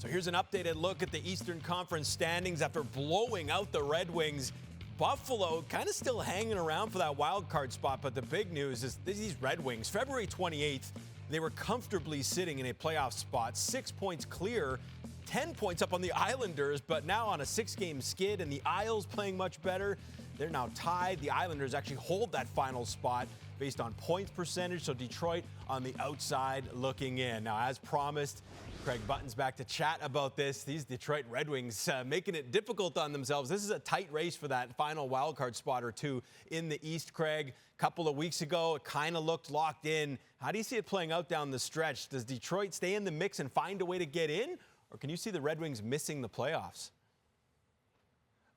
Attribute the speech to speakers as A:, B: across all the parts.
A: So here's an updated look at the Eastern Conference standings after blowing out the Red Wings. Buffalo kind of still hanging around for that wild card spot, but the big news is these Red Wings, February 28th, they were comfortably sitting in a playoff spot, 6 points clear, 10 points up on the Islanders, but now on a 6-game skid, and the Isles playing much better. They're now tied. The Islanders actually hold that final spot based on points percentage, so Detroit on the outside looking in. Now, as promised, Craig Button's back to chat about this. These Detroit Red Wings making it difficult on themselves. This is a tight race for that final wildcard spot or two in the East, Craig. A couple of weeks ago, it kind of looked locked in. How do you see it playing out down the stretch? Does Detroit stay in the mix and find a way to get in, or can you see the Red Wings missing the playoffs?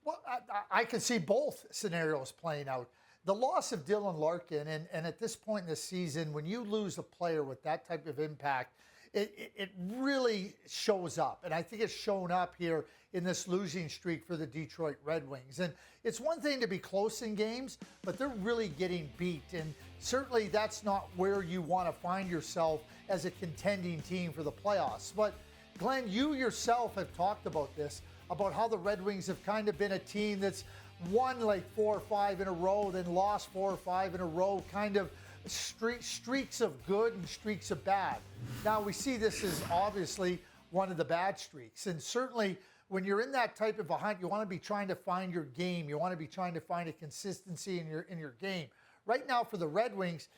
B: Well, I can see both scenarios playing out. The loss of Dylan Larkin, and at this point in the season, when you lose a player with that type of impact, it really shows up. And I think it's shown up here in this losing streak for the Detroit Red Wings. And it's one thing to be close in games, but they're really getting beat. And certainly that's not where you want to find yourself as a contending team for the playoffs. But Glenn, you yourself have talked about this, about how the Red Wings have kind of been a team that's won like 4 or 5 in a row, then lost 4 or 5 in a row, kind of streaks of good and streaks of bad. Now we see this as obviously one of the bad streaks. And certainly when you're in that type of a hunt, you want to be trying to find your game. You want to be trying to find a consistency in your game. Right now for the Red Wings,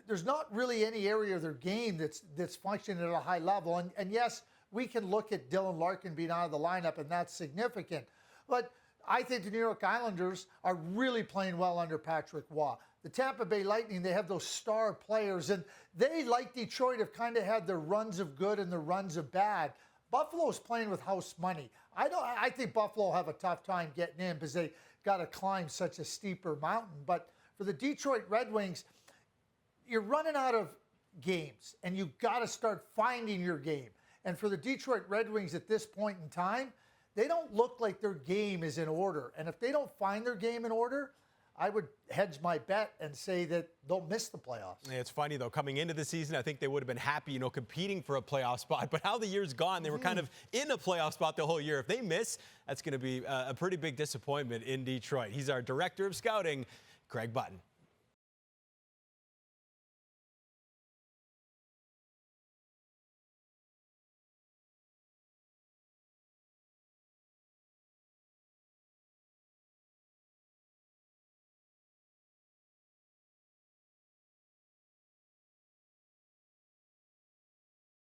B: there's not really any area of their game that's functioning at a high level. And yes, we can look at Dylan Larkin being out of the lineup, and that's significant. But I think the New York Islanders are really playing well under Patrick Roy. The Tampa Bay Lightning, they have those star players, and they, like Detroit, have kind of had their runs of good and their runs of bad. Buffalo's playing with house money. I think Buffalo will have a tough time getting in because they got to climb such a steeper mountain. But for the Detroit Red Wings, you're running out of games, and you've got to start finding your game. And for the Detroit Red Wings at this point in time, they don't look like their game is in order. And if they don't find their game in order, I would hedge my bet and say that they'll miss the playoffs.
A: It's funny, though. Coming into the season, I think they would have been happy, competing for a playoff spot. But how the year's gone, they were kind of in a playoff spot the whole year. If they miss, that's going to be a pretty big disappointment in Detroit. He's our director of scouting, Craig Button.